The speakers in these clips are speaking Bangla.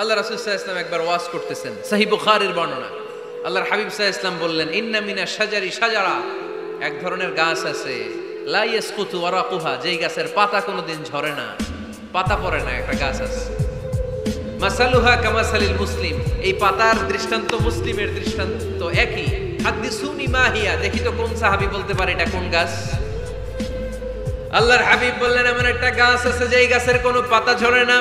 আল্লাহ রাসূল সাল্লাল্লাহু আলাইহি ওয়াসাল্লাম একবার ওয়াজ করতেছেন, সহিহ বুখারীর বর্ণনা। আল্লাহর হাবিব সাল্লাল্লাহু আলাইহি ওয়াসাল্লাম বললেন, ইন্না মিনা শাজারি শাজারা, এক ধরনের গাছ আছে, লা ইয়াসকুতু ওয়ারাকুহা, যেই গাছের পাতা কোনোদিন ঝরে না, পাতা পড়ে না, একটা গাছ আছে। মাসালুহা কামাসালিল মুসলিম, এই পাতার দৃষ্টান্ত মুসলিমের দৃষ্টান্ত একই। হাদিসুনি মা হিয়া, দেখি তো কোন সাহাবী বলতে পারে এটা কোন গাছ। আল্লাহর হাবিব বললেন, এমন একটা গাছ আছে যেই গাছের কোনো পাতা ঝরে না।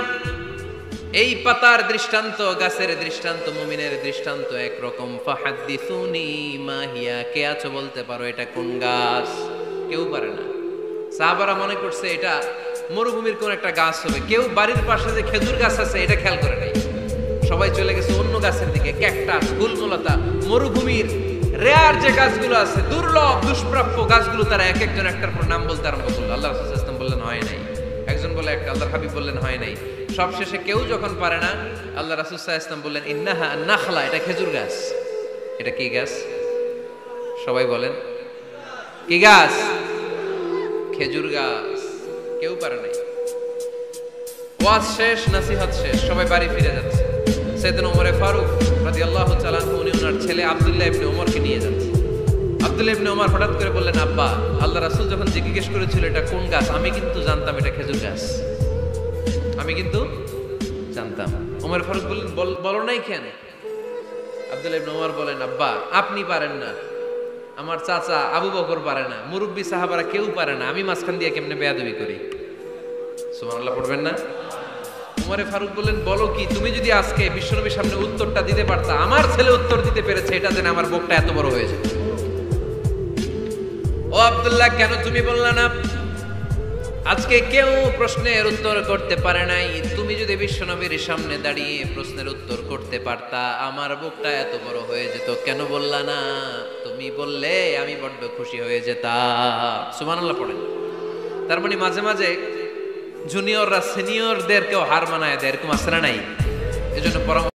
এই পাতার দৃষ্টান্ত, গাছের দৃষ্টান্ত, মুমিনের দৃষ্টান্ত একরকম। ফাহাদিসুনি মা হিয়া, কে আছো বলতে পারো এটা কোন গাছ? কেউ পারে না। সাহাবারা মনে করছে এটা মরুভূমির কোন একটা গাছ হবে। কেউ বাড়ির পাশে যে খেজুর গাছ আছে এটা খেয়াল করে নাই, সবাই চলে গেছে অন্য গাছের দিকে। ক্যাকটাস, গুলমলতা, মরুভূমির রেয়ার যে গাছগুলো আছে, দুর্লভ দুষ্প্রাপ্য গাছগুলো, তারা এক একজন একটার পর নাম বলতে আরম্ভ করলো। আল্লাহ রাসূল সাল্লাল্লাহু আলাইহি ওয়াসাল্লাম বললেন হয় নাই, একজন বলে একটা, আল্লাহর হাবিব বললেন হয় নাই। সবশেষে কেউ যখন পারে না, আল্লাহ রাসূল সাল্লাল্লাহু আলাইহি ওয়াসাল্লাম বললেন, ইন্নাহা নাখলা, এটা খেজুর গাছ। এটা কি গাছ? সবাই বলেন, কি গাছ? খেজুর গাছ। কেউ পারে নাই। ওয়াজ শেষ, নসিহত শেষ, সবাই বাড়ি ফিরে যাচ্ছে। সাইয়েদনা ওমর ফারুক রাদিয়াল্লাহু তাআলা আনহু, উনি ওনার ছেলে আব্দুল্লাহ ইবনে ওমরকে নিয়ে যাচ্ছে। আব্দুল্লাহ ইবনে ওমর হঠাৎ করে বললেন, আব্বা, আল্লাহ রাসূল যখন জিজ্ঞেস করেছিল এটা কোন গাছ, আমি কিন্তু জানতাম এটা খেজুর গাছ, আমি কিন্তু জানতাম। ওমর ফারুক বললেন, বলো নাই কেন? আব্দুল্লাহ ইবনে ওমর বলেন, আব্বা, আপনি পারেন না, আমার চাচা আবু বকর পারে না, মুরব্বী সাহাবারা কেউ পারে না, আমি মাঝখান দিয়ে কেমনে বেয়াদবি করি? সুবহানাল্লাহ পড়বেন না? ওমর ফারুক বললেন, বলো কি, তুমি যদি আজকে বিশ্বনবীর সামনে উত্তরটা দিতে পারতা, আমার ছেলে উত্তর দিতে পেরেছে, এটা যেন আমার বুকটা এত বড় হয়ে যেত। ও আব্দুল্লাহ, কেন তুমি বললা না? আজকে কেউ প্রশ্নের উত্তর করতে পারে নাই, তুমি যদি বিশ্বনবীর সামনে দাঁড়িয়ে প্রশ্নের উত্তর করতে পারতা, আমার বুকটা এত বড় হয়ে যেত। কেন বললা না? তুমি বললে আমি বড্ড খুশি হয়ে যেতাম। সুবহানাল্লাহ পড়েন। তার মানে মাঝে মাঝে জুনিয়ররা সিনিয়রদেরকেও হার মানায় দেয়, এরকম আছে না নাই? এজন্য পরামর্শ